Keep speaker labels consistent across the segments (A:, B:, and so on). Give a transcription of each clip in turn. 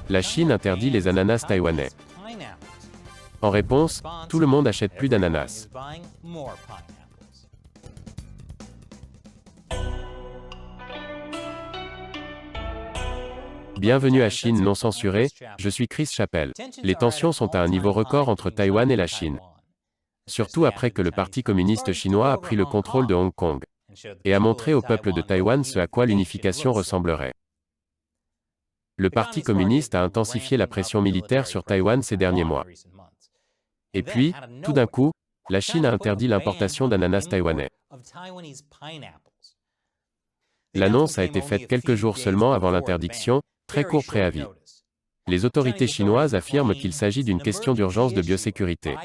A: La Chine interdit les ananas taïwanais. En réponse, tout le monde achète plus d'ananas. Bienvenue à Chine non censurée, je suis Chris Chappell. Les tensions sont à un niveau record entre Taïwan et la Chine. Surtout après que le Parti communiste chinois a pris le contrôle de Hong Kong et a montré au peuple de Taïwan ce à quoi l'unification ressemblerait. Le Parti communiste a intensifié la pression militaire sur Taïwan ces derniers mois. Et puis, tout d'un coup, la Chine a interdit l'importation d'ananas taïwanais. L'annonce a été faite quelques jours seulement avant l'interdiction, très court préavis. Les autorités chinoises affirment qu'il s'agit d'une question d'urgence de biosécurité.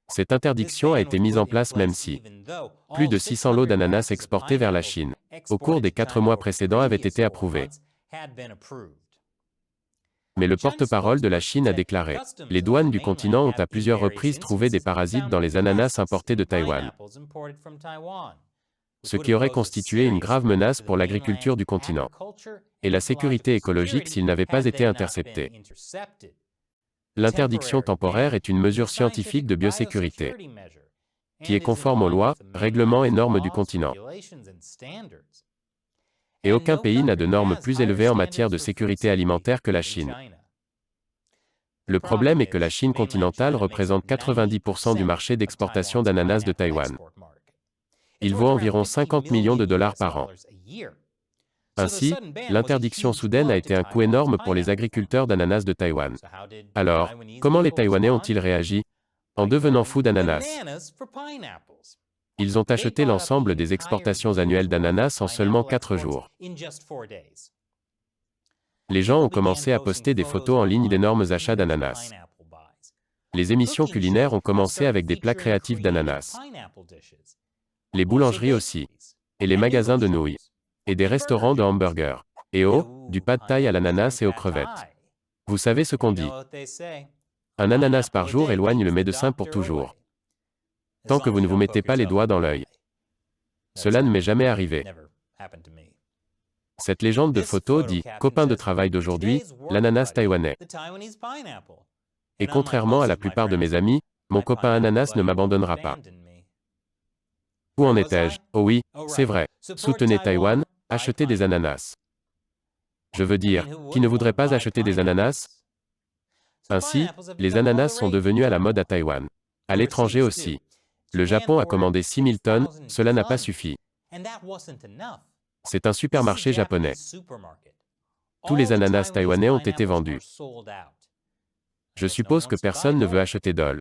A: Cette interdiction a été mise en place même si plus de 600 lots d'ananas exportés vers la Chine, au cours des 4 mois précédents, avaient été approuvés. Mais le porte-parole de la Chine a déclaré « Les douanes du continent ont à plusieurs reprises trouvé des parasites dans les ananas importés de Taïwan », ce qui aurait constitué une grave menace pour l'agriculture du continent et la sécurité écologique s'ils n'avaient pas été interceptés. L'interdiction temporaire est une mesure scientifique de biosécurité qui est conforme aux lois, règlements et normes du continent. Et aucun pays n'a de normes plus élevées en matière de sécurité alimentaire que la Chine. Le problème est que la Chine continentale représente 90% du marché d'exportation d'ananas de Taïwan. Il vaut environ 50 millions de dollars par an. Ainsi, l'interdiction soudaine a été un coup énorme pour les agriculteurs d'ananas de Taïwan. Alors, comment les Taïwanais ont-ils réagi? En devenant fous d'ananas. Ils ont acheté l'ensemble des exportations annuelles d'ananas en seulement 4 jours. Les gens ont commencé à poster des photos en ligne d'énormes achats d'ananas. Les émissions culinaires ont commencé avec des plats créatifs d'ananas. Les boulangeries aussi. Et les magasins de nouilles. Et des restaurants de hamburgers. Et du pad thaï à l'ananas et aux crevettes. Vous savez ce qu'on dit? Un ananas par jour éloigne le médecin pour toujours. Tant que vous ne vous mettez pas les doigts dans l'œil. Cela ne m'est jamais arrivé. Cette légende de photo dit « copain de travail d'aujourd'hui, l'ananas taïwanais ». Et contrairement à la plupart de mes amis, mon copain ananas ne m'abandonnera pas. Où en étais-je? Oh oui, c'est vrai. Soutenez Taïwan, achetez des ananas. Je veux dire, qui ne voudrait pas acheter des ananas? Ainsi, les ananas sont devenus à la mode à Taïwan. À l'étranger aussi. Le Japon a commandé 6000 tonnes, cela n'a pas suffi. C'est un supermarché japonais. Tous les ananas taïwanais ont été vendus. Je suppose que personne ne veut acheter d'ol.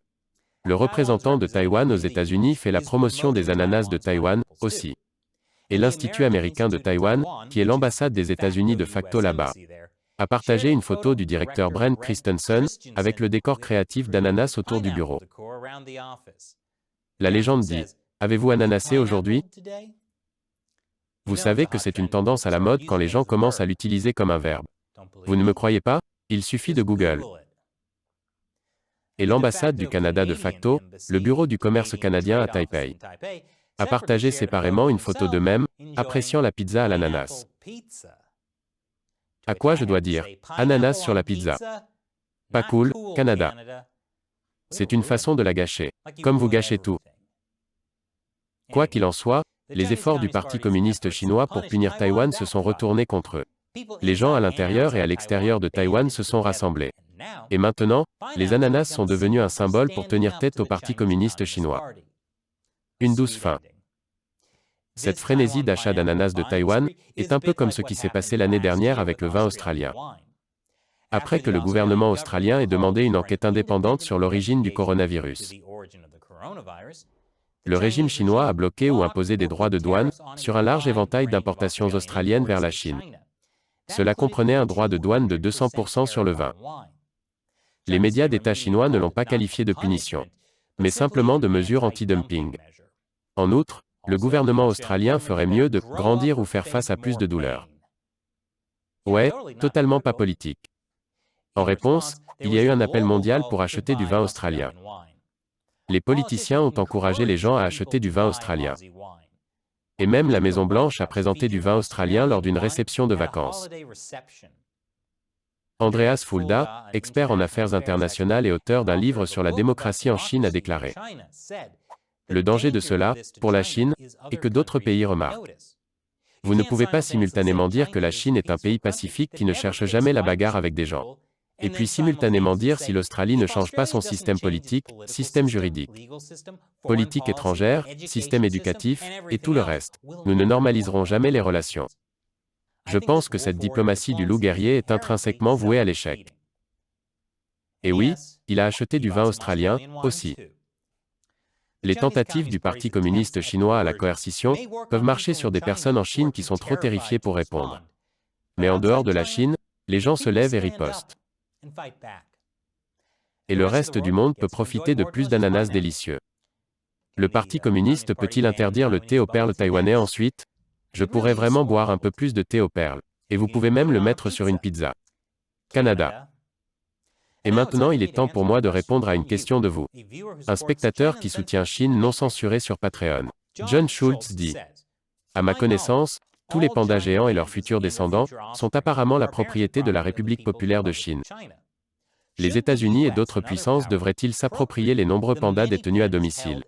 A: Le représentant de Taïwan aux États-Unis fait la promotion des ananas de Taïwan, aussi. Et l'Institut américain de Taïwan, qui est l'ambassade des États-Unis de facto là-bas, a partagé une photo du directeur Brent Christensen, avec le décor créatif d'ananas autour du bureau. La légende dit « Avez-vous ananassé aujourd'hui ?» Vous savez que c'est une tendance à la mode quand les gens commencent à l'utiliser comme un verbe. Vous ne me croyez pas? Il suffit de Google. Et l'ambassade du Canada de facto, le bureau du commerce canadien à Taipei, a partagé séparément une photo d'eux-mêmes, appréciant la pizza à l'ananas. À quoi je dois dire « ananas sur la pizza ». Pas cool, Canada. C'est une façon de la gâcher. Comme vous gâchez tout. Quoi qu'il en soit, les efforts du Parti communiste chinois pour punir Taïwan se sont retournés contre eux. Les gens à l'intérieur et à l'extérieur de Taïwan se sont rassemblés. Et maintenant, les ananas sont devenus un symbole pour tenir tête au Parti communiste chinois. Une douce fin. Cette frénésie d'achat d'ananas de Taïwan est un peu comme ce qui s'est passé l'année dernière avec le vin australien. Après que le gouvernement australien ait demandé une enquête indépendante sur l'origine du coronavirus, le régime chinois a bloqué ou imposé des droits de douane sur un large éventail d'importations australiennes vers la Chine. Cela comprenait un droit de douane de 200% sur le vin. Les médias d'État chinois ne l'ont pas qualifié de punition, mais simplement de mesure anti-dumping. En outre, le gouvernement australien ferait mieux de grandir ou faire face à plus de douleurs. Ouais, totalement pas politique. En réponse, il y a eu un appel mondial pour acheter du vin australien. Les politiciens ont encouragé les gens à acheter du vin australien. Et même la Maison-Blanche a présenté du vin australien lors d'une réception de vacances. Andreas Fulda, expert en affaires internationales et auteur d'un livre sur la démocratie en Chine, a déclaré: le danger de cela, pour la Chine, est que d'autres pays remarquent. Vous ne pouvez pas simultanément dire que la Chine est un pays pacifique qui ne cherche jamais la bagarre avec des gens, et puis simultanément dire si l'Australie ne change pas son système politique, système juridique, politique étrangère, système éducatif, et tout le reste. Nous ne normaliserons jamais les relations. Je pense que cette diplomatie du loup guerrier est intrinsèquement vouée à l'échec. Et oui, il a acheté du vin australien, aussi. Les tentatives du Parti communiste chinois à la coercition peuvent marcher sur des personnes en Chine qui sont trop terrifiées pour répondre. Mais en dehors de la Chine, les gens se lèvent et ripostent. Et le reste du monde peut profiter de plus d'ananas délicieux. Le Parti communiste peut-il interdire le thé aux perles taïwanais ensuite? Je pourrais vraiment boire un peu plus de thé aux perles. Et vous pouvez même le mettre sur une pizza. Canada. Et maintenant il est temps pour moi de répondre à une question de vous. Un spectateur qui soutient Chine non censurée sur Patreon. John Schultz dit: à ma connaissance, tous les pandas géants et leurs futurs descendants sont apparemment la propriété de la République populaire de Chine. Les États-Unis et d'autres puissances devraient-ils s'approprier les nombreux pandas détenus à domicile,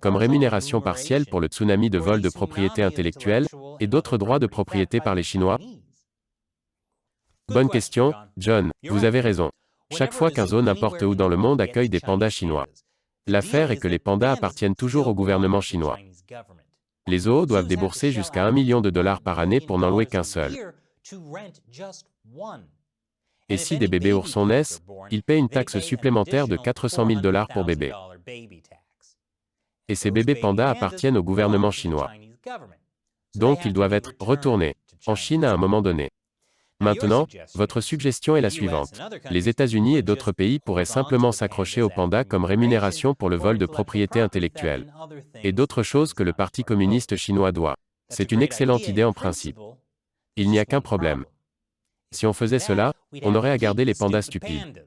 A: comme rémunération partielle pour le tsunami de vol de propriété intellectuelle, et d'autres droits de propriété par les Chinois? Bonne question, John, vous avez raison. Chaque fois qu'un zoo n'importe où dans le monde accueille des pandas chinois, l'affaire est que les pandas appartiennent toujours au gouvernement chinois. Les zoos doivent débourser jusqu'à $1 million par année pour n'en louer qu'un seul. Et si des bébés oursons naissent, ils paient une taxe supplémentaire de $400 000 pour bébé. Et ces bébés pandas appartiennent au gouvernement chinois. Donc ils doivent être retournés en Chine à un moment donné. Maintenant, votre suggestion est la suivante. Les États-Unis et d'autres pays pourraient simplement s'accrocher aux pandas comme rémunération pour le vol de propriété intellectuelle. Et d'autres choses que le Parti communiste chinois doit. C'est une excellente idée en principe. Il n'y a qu'un problème. Si on faisait cela, on aurait à garder les pandas stupides.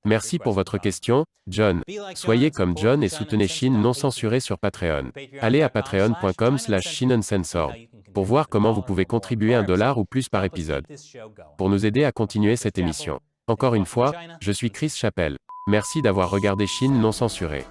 A: Merci pour votre question, John. Soyez comme John et soutenez Chine non censurée sur Patreon. Allez à patreon.com/ChineUncensored pour voir comment vous pouvez contribuer $1 ou plus par épisode, pour nous aider à continuer cette émission. Encore une fois, je suis Chris Chappell. Merci d'avoir regardé Chine non censurée.